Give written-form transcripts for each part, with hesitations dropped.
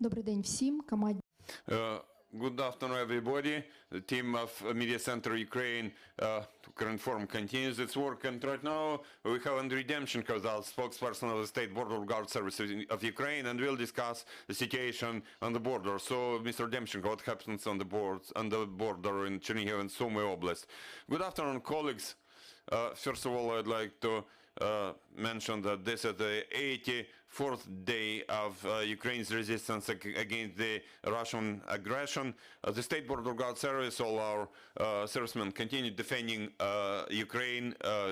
Добрий день всім. Good afternoon, everybody. The team of Media Center Ukraine current forum continues its work, and right now we have Andriy Demchenko, the spokesperson of the State Border Guard Service of Ukraine, and we'll discuss the situation on the border. So, Mr. Demchenko, what happens on the border in Chernihiv and Sumy oblast? Good afternoon, colleagues. First of all, I'd like to mention that this is the 84th day of Ukraine's resistance against the Russian aggression. The State Border Guard Service, all our servicemen continue defending Ukraine,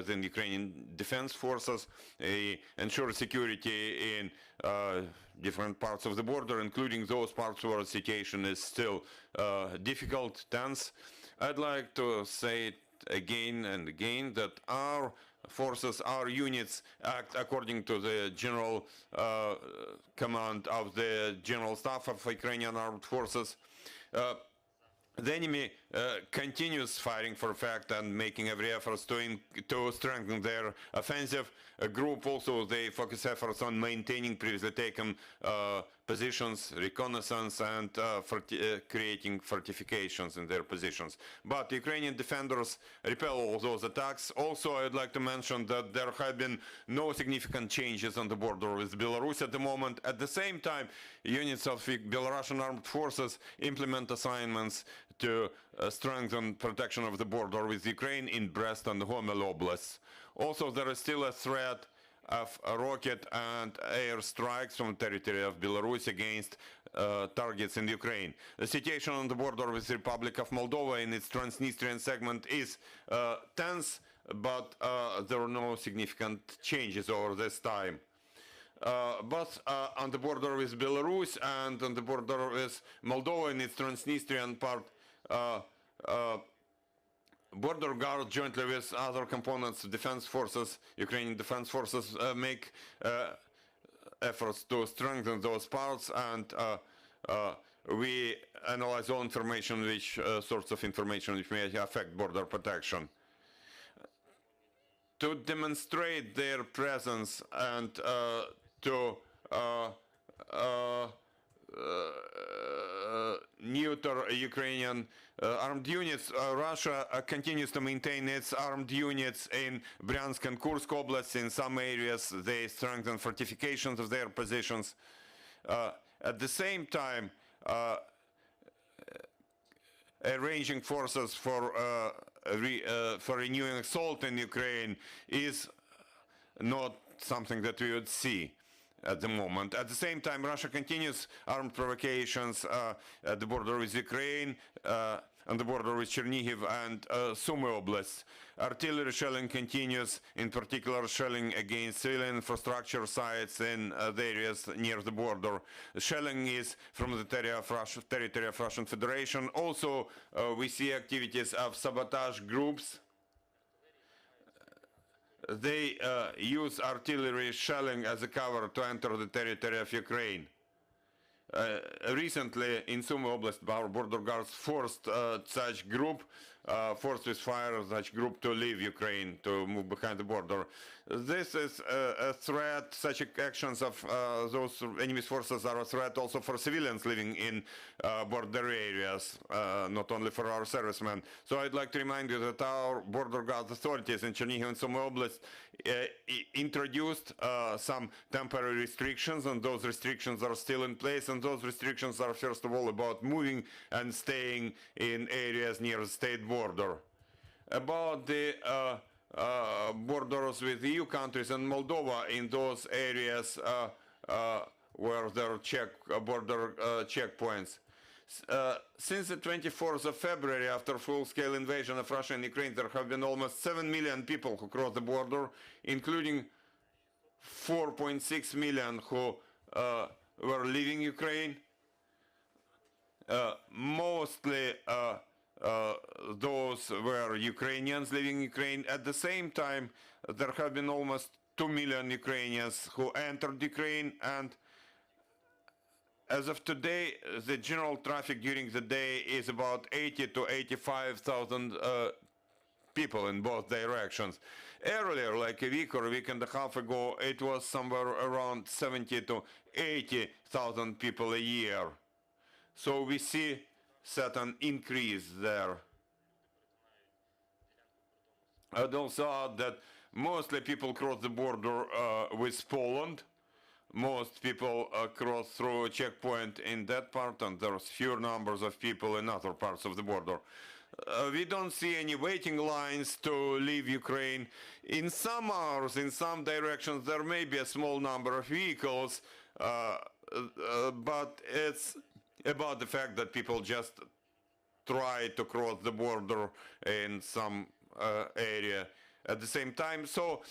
the Ukrainian defense forces, ensure security in different parts of the border, including those parts where the situation is still difficult, tense. I'd like to say again and again that our forces, our units act according to the general command of the General Staff of Ukrainian Armed Forces. The enemy continues fighting for fact and making every effort to strengthen their offensive group. Also, they focus efforts on maintaining previously taken positions, reconnaissance, and creating fortifications in their positions. But Ukrainian defenders repel all those attacks. Also, I'd like to mention that there have been no significant changes on the border with Belarus at the moment. At the same time, units of Belarusian armed forces implement assignments to strengthen protection of the border with Ukraine in Brest and Homel oblasts. Also, there is still a threat of rocket and air strikes from the territory of Belarus against targets in Ukraine. The situation on the border with the Republic of Moldova in its Transnistrian segment is tense, but there are no significant changes over this time. But on the border with Belarus and on the border with Moldova in its Transnistrian part, Border Guard jointly with other components, defense forces, Ukrainian defense forces make efforts to strengthen those parts, and we analyze all information, which sorts of information which may affect border protection. To demonstrate their presence and to neuter Ukrainian armed units, Russia continues to maintain its armed units in Bryansk and Kursk oblasts. In some areas, they strengthen fortifications of their positions. At the same time, arranging forces for renewing assault in Ukraine is not something that we would see at the moment. At the same time, Russia continues armed provocations at the border with Ukraine, on the border with Chernihiv and Sumy oblasts. Artillery shelling continues, in particular shelling against civilian infrastructure sites in the areas near the border. Shelling is from the territory of Russian Federation. Also, we see activities of sabotage groups. They use artillery shelling as a cover to enter the territory of Ukraine. Recently, in Sumy Oblast, our border guards forced such group to leave Ukraine, to move behind the border. This is a threat. Such actions of those enemy forces are a threat also for civilians living in border areas, not only for our servicemen. So I'd like to remind you that our border guard authorities in Chernihiv and Sumy Oblast introduced some temporary restrictions, and those restrictions are still in place. And those restrictions are, first of all, about moving and staying in areas near the state border. About the borders with EU countries and Moldova, in those areas where there are border checkpoints. Since the 24th of February, after full-scale invasion of Russia and Ukraine, there have been almost 7 million people who crossed the border, including 4.6 million who were leaving Ukraine. Mostly those were Ukrainians leaving Ukraine. At the same time, there have been almost 2 million Ukrainians who entered Ukraine, and as of today, the general traffic during the day is about 80 to 85,000 people in both directions. Earlier, like a week or a week and a half ago, it was somewhere around 70 to 80,000 people a year. So we see certain increase there. I'd also add that mostly people cross the border with Poland. Most people cross through a checkpoint in that part, and there's fewer numbers of people in other parts of the border. We don't see any waiting lines to leave Ukraine. In some hours, in some directions, there may be a small number of vehicles, but it's about the fact that people just try to cross the border in some area at the same time. So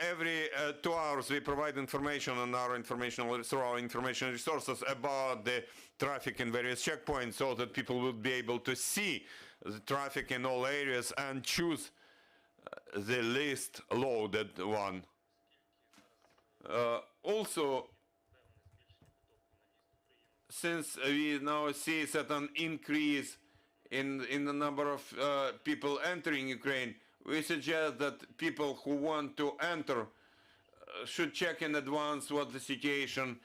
every 2 hours we provide information on our through our information resources about the traffic in various checkpoints, so that people would be able to see the traffic in all areas and choose the least loaded one. Also, since we now see certain increase in the number of people entering Ukraine, we suggest that people who want to enter should check in advance what the situation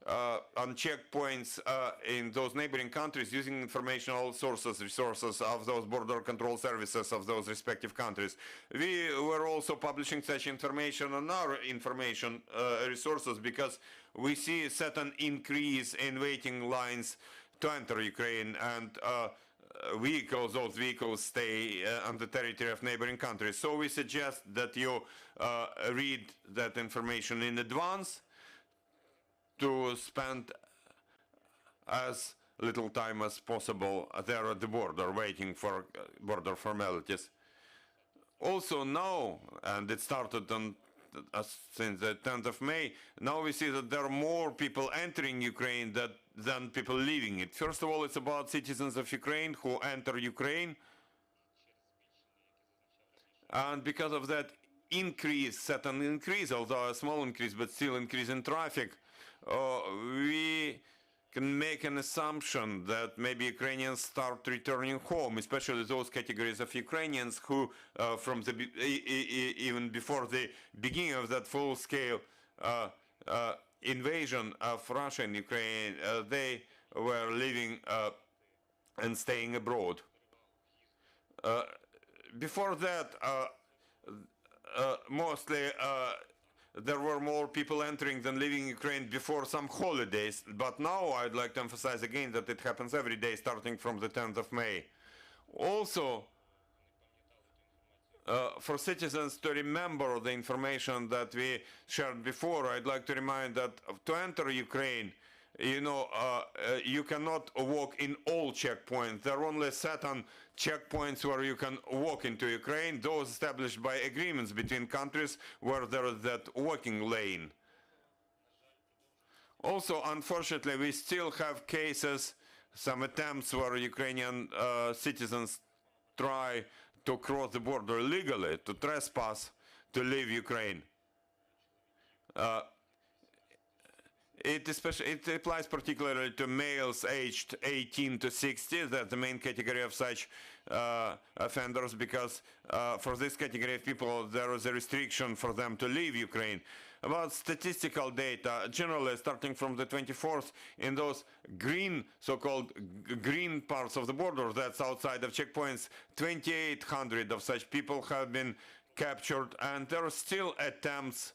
on checkpoints in those neighboring countries, using informational resources of those border control services of those respective countries. We were also publishing such information on our information resources, because we see a certain increase in waiting lines to enter Ukraine, and those vehicles stay on the territory of neighboring countries. So we suggest that you read that information in advance, to spend as little time as possible there at the border, waiting for border formalities. Also now, and it started on since the 10th of May, now we see that there are more people entering Ukraine than people leaving it. First of all, it's about citizens of Ukraine who enter Ukraine, and because of that certain increase, although a small increase, but still increase in traffic, we can make an assumption that maybe Ukrainians start returning home, especially those categories of Ukrainians who, from the even before the beginning of that full-scale invasion of Russia in Ukraine, they were living and staying abroad. Before that, mostly there were more people entering than leaving Ukraine before some holidays, but now I'd like to emphasize again that it happens every day starting from the 10th of May. Also, for citizens to remember the information that we shared before, I'd like to remind that to enter Ukraine, you cannot walk in all checkpoints. There are only certain checkpoints where you can walk into Ukraine, those established by agreements between countries where there is that walking lane. Also, unfortunately, we still have cases, some attempts where Ukrainian citizens try to cross the border illegally, to trespass, to leave Ukraine. It applies particularly to males aged 18 to 60. That's the main category of such offenders, because for this category of people there is a restriction for them to leave Ukraine. About statistical data, generally starting from the 24th, in those green, so-called green parts of the border, that's outside of checkpoints, 2,800 of such people have been captured, and there are still attempts.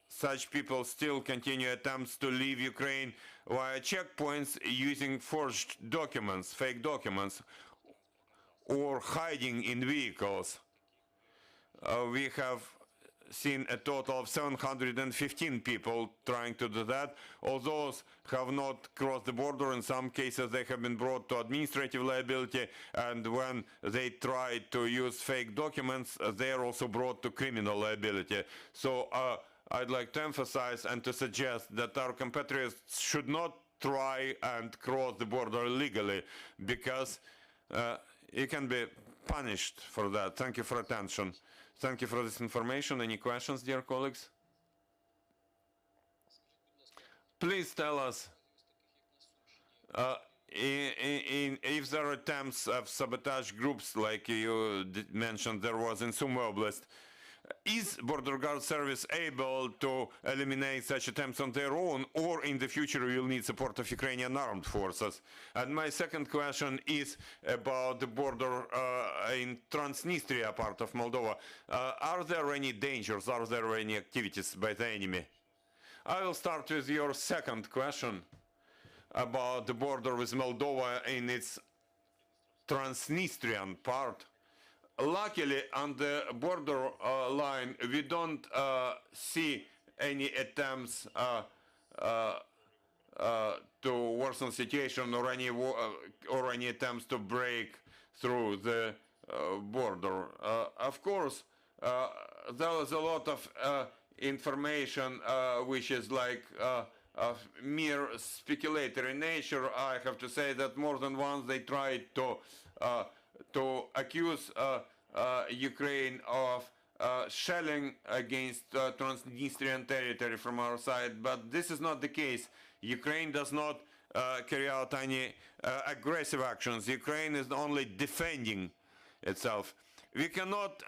Such people still continue attempts to leave Ukraine via checkpoints using forged documents, fake documents, or hiding in vehicles. We have seen a total of 715 people trying to do that. All those have not crossed the border. In some cases, they have been brought to administrative liability, and when they try to use fake documents, they are also brought to criminal liability. So I'd like to emphasize and to suggest that our compatriots should not try and cross the border illegally, because you can be punished for that. Thank you for attention. Thank you for this information. Any questions, dear colleagues? Please tell us, if there are attempts of sabotage groups, like you mentioned there was in Sumy oblast, is Border Guard Service able to eliminate such attempts on their own, or in the future will need support of Ukrainian armed forces? And my second question is about the border in Transnistria, part of Moldova. Are there any dangers? Are there any activities by the enemy? I will start with your second question about the border with Moldova in its Transnistrian part. Luckily, on the border line, we don't see any attempts to worsen situation or any attempts to break through the border. Of course, there is a lot of information which is like of mere speculatory nature. I have to say that more than once they tried to accuse Ukraine of shelling against Transnistrian territory from our side, but this is not the case. Ukraine does not carry out any aggressive actions. Ukraine is only defending itself. We cannot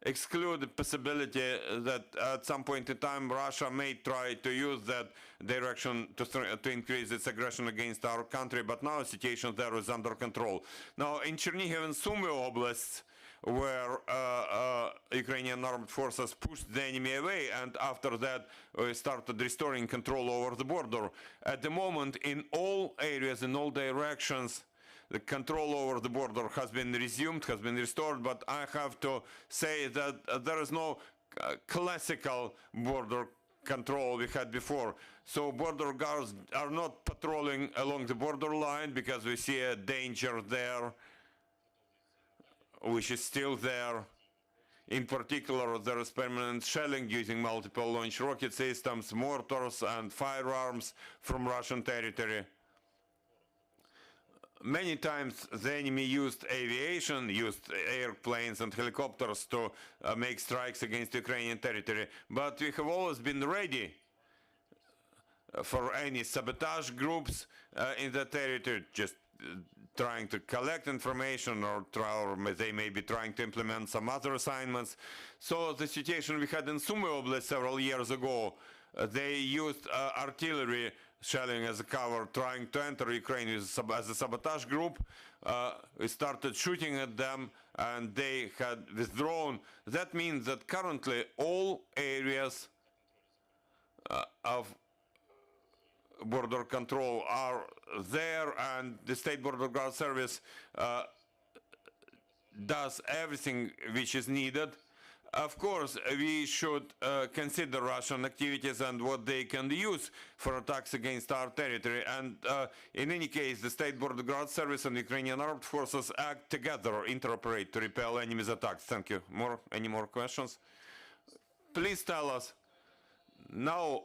exclude the possibility that at some point in time Russia may try to use that direction to increase its aggression against our country, but now the situation there is under control. Now in Chernihiv and Sumy oblasts, where Ukrainian armed forces pushed the enemy away, and after that we started restoring control over the border. At the moment, in all areas, in all directions, the control over the border has been resumed, has been restored, but I have to say that there is no classical border control we had before. So border guards are not patrolling along the border line because we see a danger there, which is still there. In particular, there is permanent shelling using multiple launch rocket systems, mortars and firearms from Russian territory. Many times the enemy used aviation, used airplanes and helicopters to make strikes against Ukrainian territory, but we have always been ready for any sabotage groups in the territory, just trying to collect information, or they may be trying to implement some other assignments. So the situation we had in Sumy oblast several years ago, they used artillery shelling as a cover, trying to enter Ukraine as a sabotage group. We started shooting at them and they had withdrawn. That means that currently all areas of border control are there, and the State Border Guard Service does everything which is needed. Of course, we should consider Russian activities and what they can use for attacks against our territory. And in any case, the State Border Guard Service and Ukrainian armed forces act together, interoperate to repel enemy's attacks. Thank you. Any more questions? Please tell us, now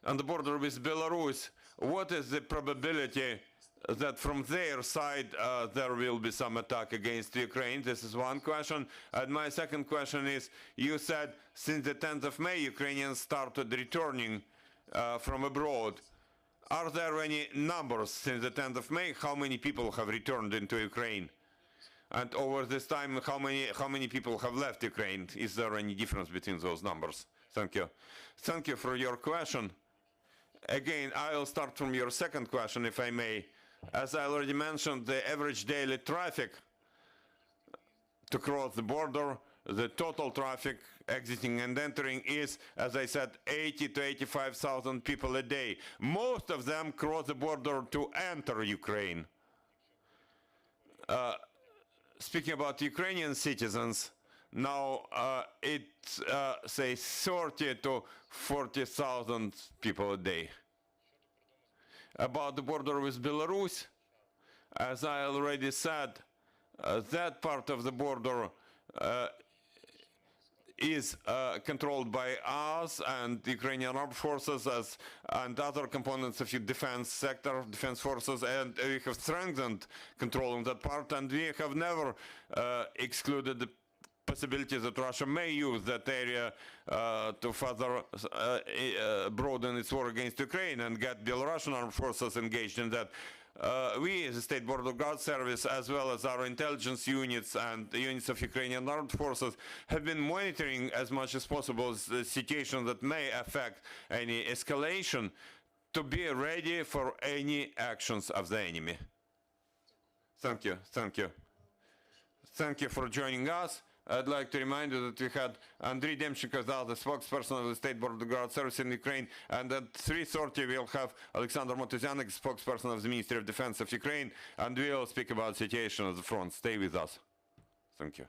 on the border with Belarus, what is the probability that from their side there will be some attack against Ukraine? This is one question. And my second question is, you said since the 10th of May Ukrainians started returning from abroad. Are there any numbers since the 10th of May? How many people have returned into Ukraine? And over this time, how many people have left Ukraine? Is there any difference between those numbers? Thank you. Thank you for your question. Again, I'll start from your second question, if I may. As I already mentioned, the average daily traffic to cross the border, the total traffic exiting and entering is, as I said, 80 to 85,000 people a day. Most of them cross the border to enter Ukraine. Speaking about Ukrainian citizens, now it's, say, 30 to 40,000 people a day. About the border with Belarus, as I already said, that part of the border is controlled by us and the Ukrainian armed forces and other components of the defense sector, defense forces, and we have strengthened control on that part, and we have never excluded the possibility that Russia may use that area to further broaden its war against Ukraine and get Belarusian armed forces engaged in that. we, the State Border Guard Service, as well as our intelligence units and the units of Ukrainian armed forces, have been monitoring as much as possible the situation that may affect any escalation, to be ready for any actions of the enemy. Thank you. Thank you. Thank you for joining us. I'd like to remind you that we had Andriy Demchenko, the spokesperson of the State Border Guard Service in Ukraine, and at 3:30 we'll have Alexander Motuzyanek, spokesperson of the Ministry of Defense of Ukraine, and we'll speak about the situation at the front. Stay with us. Thank you.